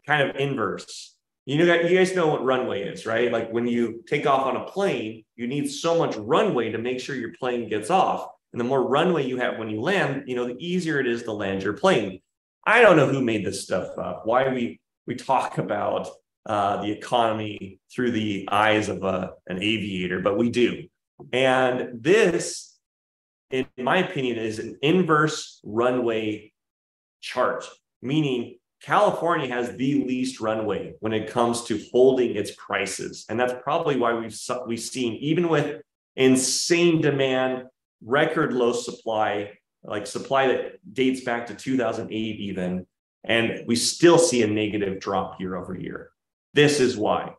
kind of inverse. You guys know what runway is, right? Like when you take off on a plane, you need so much runway to make sure your plane gets off. And the more runway you have when you land, the easier it is to land your plane. I don't know who made this stuff up. Why we talk about the economy through the eyes of an aviator, but we do. And this, in my opinion, is an inverse runway chart, meaning California has the least runway when it comes to holding its prices. And that's probably why we've seen, even with insane demand, record low supply, like supply that dates back to 2008 even, and we still see a negative drop year over year. This is why.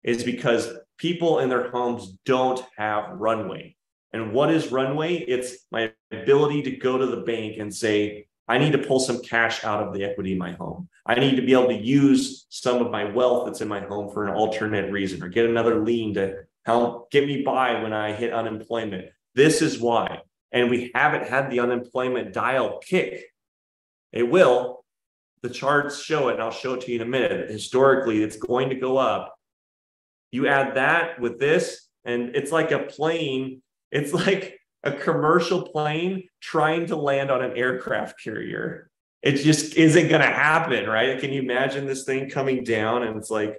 It's because people in their homes don't have runway. And what is runway? It's my ability to go to the bank and say, I need to pull some cash out of the equity in my home. I need to be able to use some of my wealth that's in my home for an alternate reason, or get another lien to help get me by when I hit unemployment. This is why. And we haven't had the unemployment dial kick. It will. The charts show it, and I'll show it to you in a minute. Historically, it's going to go up. You add that with this, and it's like a plane. It's like a commercial plane trying to land on an aircraft carrier. It just isn't going to happen, right? Can you imagine this thing coming down and it's like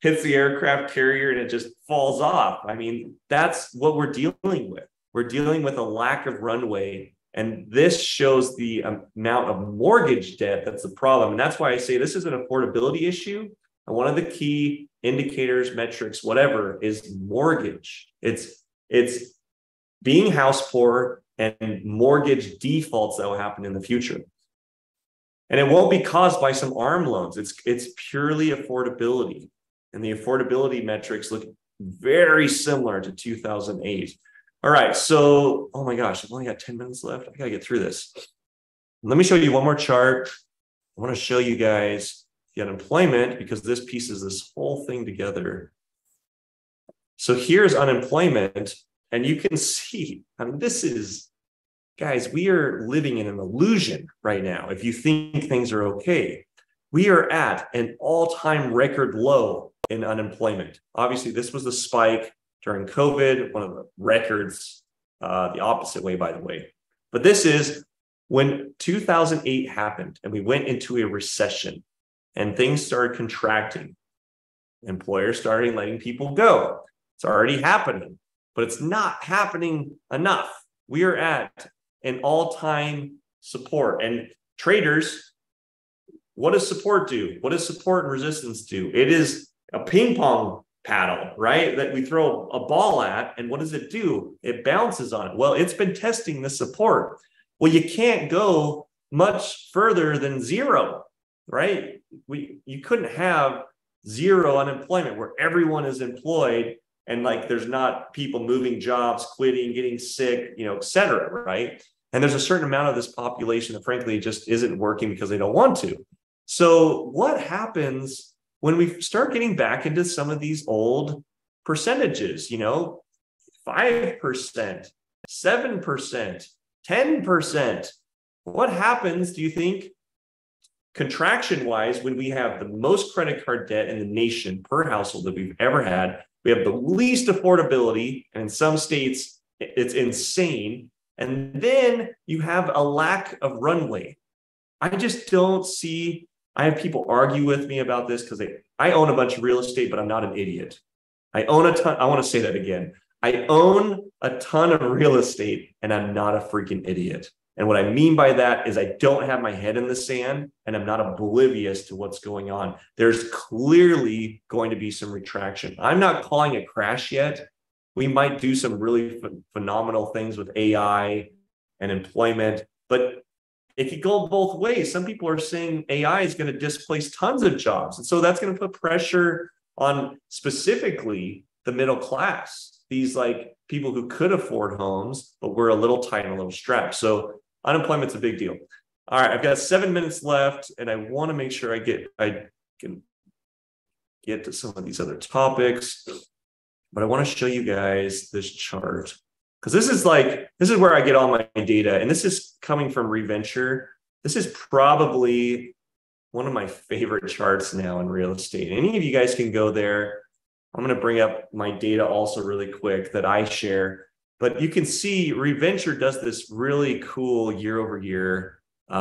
hits the aircraft carrier and it just falls off? I mean, that's what we're dealing with. We're dealing with a lack of runway. And this shows the amount of mortgage debt that's the problem. And that's why I say this is an affordability issue. And one of the key indicators, metrics, whatever, is mortgage. It's being house poor and mortgage defaults that will happen in the future. And it won't be caused by some ARM loans. It's purely affordability. And the affordability metrics look very similar to 2008. All right, so, oh my gosh, I've only got 10 minutes left. I gotta get through this. Let me show you one more chart. I wanna show you guys the unemployment, because this pieces this whole thing together. So here's unemployment, and you can see, I mean, this is, guys, we are living in an illusion right now. If you think things are okay, we are at an all-time record low in unemployment. Obviously, this was the spike during COVID, one of the records, the opposite way, by the way. But this is when 2008 happened and we went into a recession and things started contracting. Employers started letting people go. It's already happening, but it's not happening enough. We are at an all-time support. And traders, what does support do? What does support and resistance do? It is a ping pong paddle, right? That we throw a ball at, and what does it do? It bounces on it. Well, it's been testing the support. Well, you can't go much further than zero, right? You couldn't have zero unemployment where everyone is employed and like there's not people moving jobs, quitting, getting sick, et cetera, right? And there's a certain amount of this population that frankly just isn't working because they don't want to. So what happens when we start getting back into some of these old percentages, 5%, 7%, 10%? What happens, do you think, contraction-wise, when we have the most credit card debt in the nation per household that we've ever had? We have the least affordability, and in some states, it's insane. And then you have a lack of runway. I just don't see. I have people argue with me about this because I own a bunch of real estate, but I'm not an idiot. I own a ton. I want to say that again. I own a ton of real estate and I'm not a freaking idiot. And what I mean by that is I don't have my head in the sand and I'm not oblivious to what's going on. There's clearly going to be some retraction. I'm not calling a crash yet. We might do some really phenomenal things with AI and employment, but it could go both ways. Some people are saying AI is going to displace tons of jobs. And so that's going to put pressure on specifically the middle class, these like people who could afford homes, but we're a little tight and a little strapped. So unemployment's a big deal. All right, I've got 7 minutes left and I want to make sure I can get to some of these other topics, but I want to show you guys this chart. Because this is where I get all my data. And this is coming from Reventure. This is probably one of my favorite charts now in real estate. Any of you guys can go there. I'm going to bring up my data also really quick that I share. But you can see Reventure does this really cool year over year. They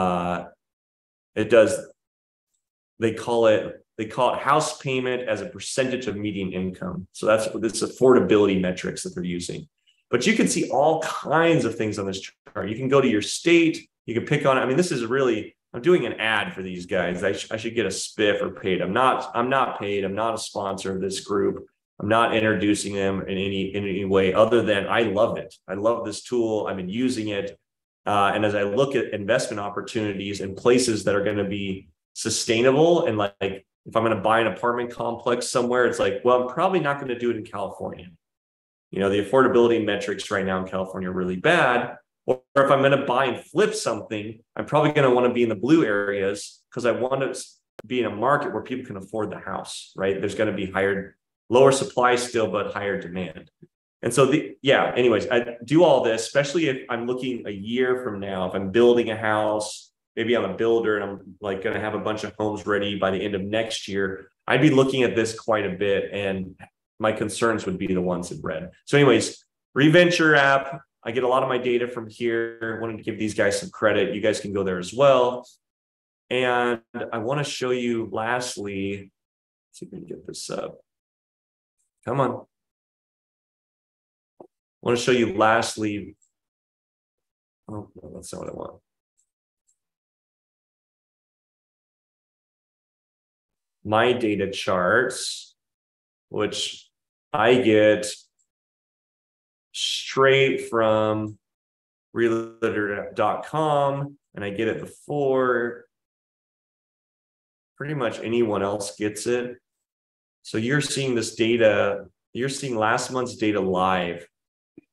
call it house payment as a percentage of median income. So that's this affordability metrics that they're using. But you can see all kinds of things on this chart. You can go to your state. You can pick on it. I mean, this is really, I'm doing an ad for these guys. I should get a spiff or paid. I'm not paid. I'm not a sponsor of this group. I'm not introducing them in any way other than I love it. I love this tool. I've been using it. And as I look at investment opportunities and places that are going to be sustainable, and like if I'm going to buy an apartment complex somewhere, it's like, well, I'm probably not going to do it in California. The affordability metrics right now in California are really bad. Or if I'm going to buy and flip something, I'm probably going to want to be in the blue areas because I want to be in a market where people can afford the house, right? There's going to be lower supply still, but higher demand. And so anyways, I do all this, especially if I'm looking a year from now, if I'm building a house, maybe I'm a builder and I'm like going to have a bunch of homes ready by the end of next year, I'd be looking at this quite a bit. And my concerns would be the ones in red. So anyways, Reventure app, I get a lot of my data from here. I wanted to give these guys some credit. You guys can go there as well. And I want to show you lastly, let's see if we can get this up. Come on. I want to show you lastly. Oh, no, that's not what I want. My data charts, which I get straight from realtor.com, and I get it before pretty much anyone else gets it. So you're seeing this data, you're seeing last month's data live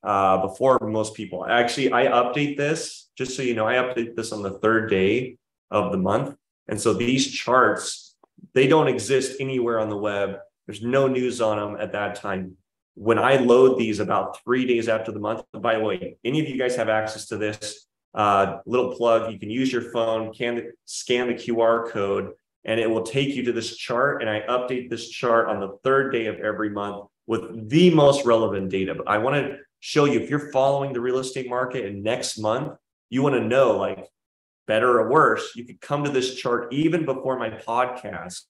before most people. Actually, I update this, just so you know, I update this on the 3rd day of the month. And so these charts, they don't exist anywhere on the web. There's no news on them at that time. When I load these about 3 days after the month, by the way, any of you guys have access to this little plug, you can use your phone, scan the QR code, and it will take you to this chart. And I update this chart on the 3rd day of every month with the most relevant data. But I want to show you, if you're following the real estate market and next month, you want to know, like, better or worse, you could come to this chart even before my podcast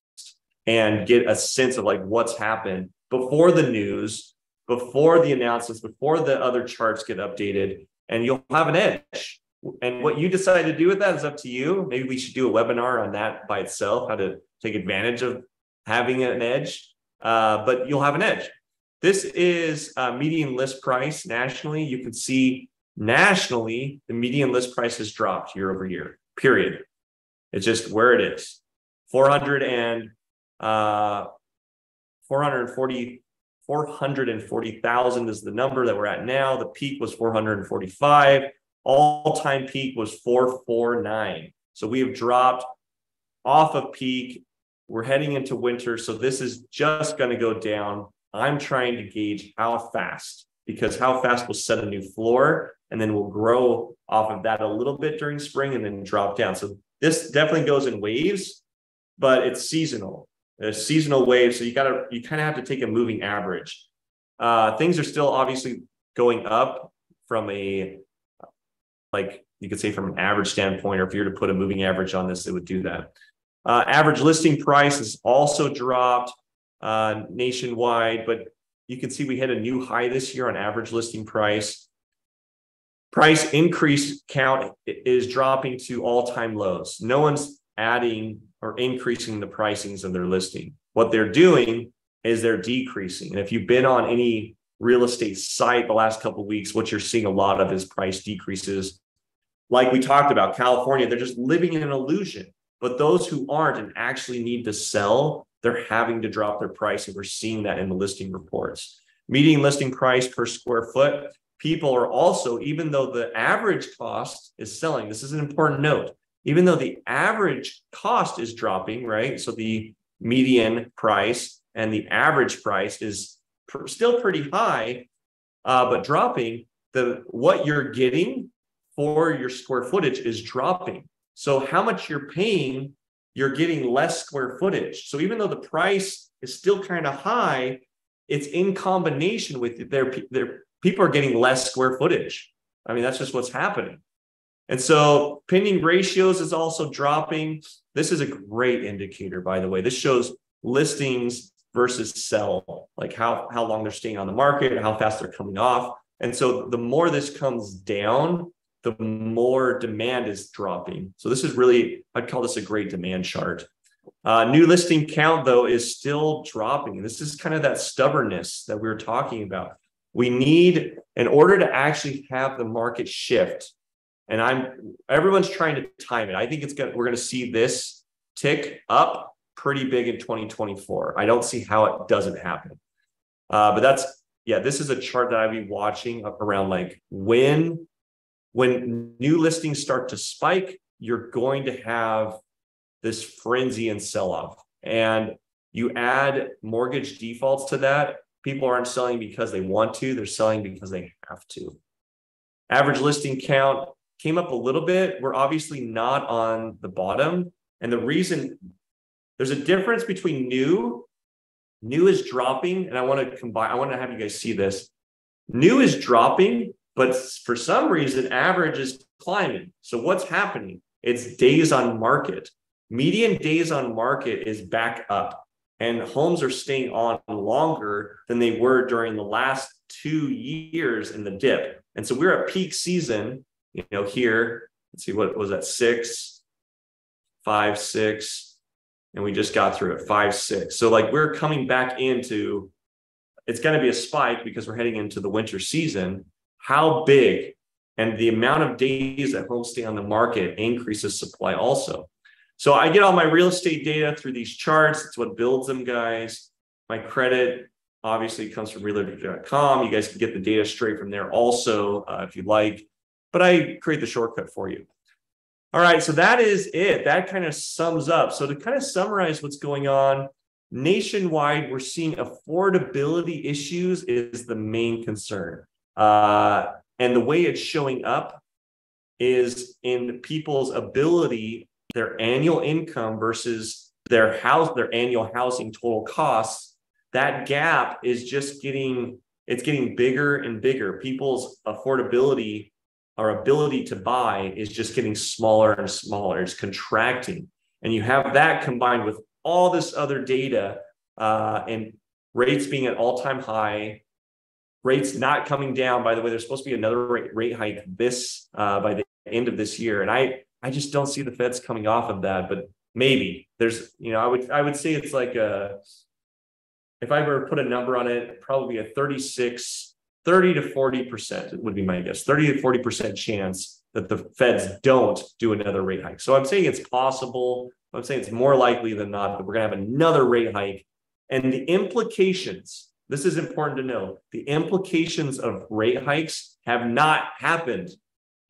and get a sense of like what's happened before the news, before the announcements, before the other charts get updated, and you'll have an edge. And what you decide to do with that is up to you. Maybe we should do a webinar on that by itself, how to take advantage of having an edge, but you'll have an edge. This is median list price nationally. You can see nationally, the median list price has dropped year over year, period. It's just where it is. 440,000 is the number that we're at now. The peak was 445. All-time peak was 449. So we have dropped off of peak. We're heading into winter. So this is just going to go down. I'm trying to gauge how fast, because how fast will set a new floor, and then we'll grow off of that a little bit during spring and then drop down. So this definitely goes in waves, but it's seasonal. There's seasonal waves, so you kind of have to take a moving average. Things are still obviously going up from you could say from an average standpoint, or if you were to put a moving average on this, it would do that. Average listing price has also dropped nationwide, but you can see we hit a new high this year on average listing price. Price increase count is dropping to all-time lows. No one's adding or increasing the pricings of their listing. What they're doing is they're decreasing. And if you've been on any real estate site the last couple of weeks, what you're seeing a lot of is price decreases. Like we talked about, California, they're just living in an illusion. But those who aren't and actually need to sell, they're having to drop their price. And we're seeing that in the listing reports. Median listing price per square foot. People are also, even though the average cost is selling, this is an important note, even though the average cost is dropping, right? So the median price and the average price is still pretty high, but dropping. What you're getting for your square footage is dropping. So how much you're paying, you're getting less square footage. So even though the price is still kind of high, it's in combination with their people are getting less square footage. I mean, that's just what's happening. And so pending ratios is also dropping. This is a great indicator, by the way. This shows listings versus sell, like how long they're staying on the market, how fast they're coming off. And so the more this comes down, the more demand is dropping. So this is really, I'd call this a great demand chart. New listing count, though, is still dropping. This is kind of that stubbornness that we were talking about. We need, in order to actually have the market shift, and everyone's trying to time it. I think we're going to see this tick up pretty big in 2024. I don't see how it doesn't happen. But this is a chart that I'd be watching up around like when when new listings start to spike, you're going to have this frenzy and sell-off. And you add mortgage defaults to that, people aren't selling because they want to, they're selling because they have to. Average listing count came up a little bit. We're obviously not on the bottom. And the reason, there's a difference between new is dropping, and I want to have you guys see this. New is dropping, but for some reason, average is climbing. So what's happening? It's days on market. Median days on market is back up, and homes are staying on longer than they were during the last 2 years in the dip. And so we're at peak season, here, let's see, what was that, 6, 5, 6, and we just got through it, 5, 6. So like we're coming back into, it's going to be a spike because we're heading into the winter season. How big? And the amount of days that homes stay on the market increases supply also. So I get all my real estate data through these charts. It's what builds them, guys. My credit obviously comes from realtor.com. You guys can get the data straight from there also if you'd like, but I create the shortcut for you. All right, so that is it. That kind of sums up. So to kind of summarize what's going on, nationwide, we're seeing affordability issues is the main concern. And the way it's showing up is in people's ability, their annual income versus their annual housing total costs. That gap is just getting bigger and bigger. People's affordability, our ability to buy, is just getting smaller and smaller. It's contracting. And you have that combined with all this other data and rates being at all-time high, rates not coming down. By the way, there's supposed to be another rate hike by the end of this year. And I just don't see the Feds coming off of that, but maybe there's, I would say it's like if I were to put a number on it, probably a 30 to 40% would be my guess, 30 to 40% chance that the Feds don't do another rate hike. So I'm saying it's possible. I'm saying it's more likely than not that we're going to have another rate hike. And the implications, this is important to know, the implications of rate hikes have not happened.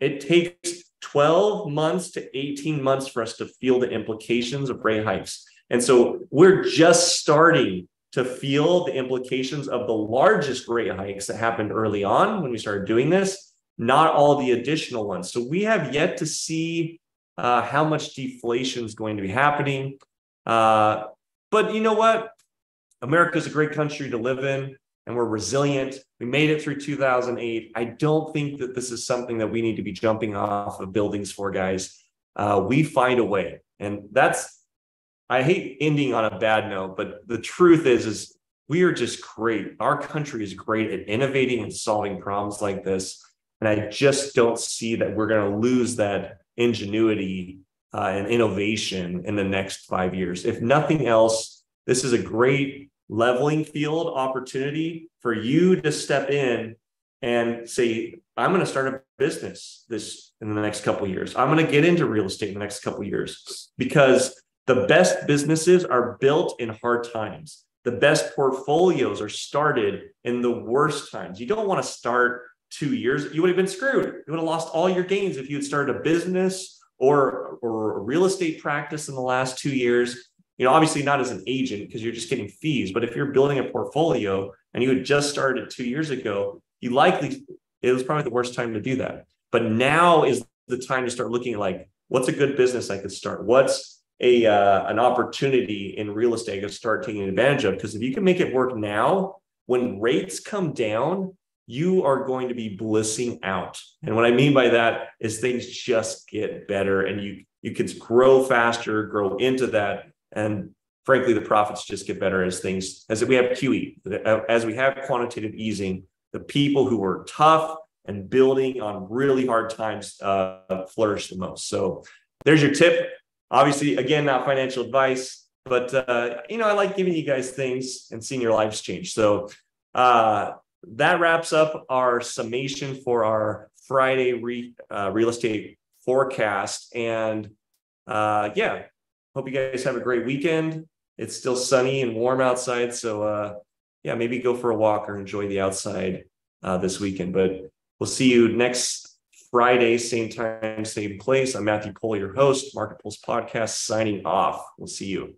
It takes 12 months to 18 months for us to feel the implications of rate hikes. And so we're just starting to feel the implications of the largest rate hikes that happened early on when we started doing this, not all the additional ones. So we have yet to see how much deflation is going to be happening. But you know what? America is a great country to live in, and we're resilient. We made it through 2008. I don't think that this is something that we need to be jumping off of buildings for, guys. We find a way. And I hate ending on a bad note, but the truth is we are just great. Our country is great at innovating and solving problems like this. And I just don't see that we're going to lose that ingenuity and innovation in the next 5 years. If nothing else, this is a great leveling field opportunity for you to step in and say, I'm going to start a business in the next couple of years. I'm going to get into real estate in the next couple of years, because the best businesses are built in hard times. The best portfolios are started in the worst times. You don't want to start 2 years. You would have been screwed. You would have lost all your gains if you had started a business or a real estate practice in the last 2 years. Obviously not as an agent because you're just getting fees. But if you're building a portfolio and you had just started 2 years ago, it was probably the worst time to do that. But now is the time to start looking at like, what's a good business I could start? What's an opportunity in real estate to start taking advantage of? Because if you can make it work now, when rates come down, you are going to be blissing out. And what I mean by that is things just get better, and you can grow faster, grow into that. And frankly, the profits just get better as we have QE, as we have quantitative easing. The people who are tough and building on really hard times flourish the most. So there's your tip. Obviously, again, not financial advice, but I like giving you guys things and seeing your lives change. So that wraps up our summation for our Friday real estate forecast. And hope you guys have a great weekend. It's still sunny and warm outside, so maybe go for a walk or enjoy the outside this weekend. But we'll see you next Friday, same time, same place. I'm Matthew Cole, your host, Market Pulse Podcast, signing off. We'll see you.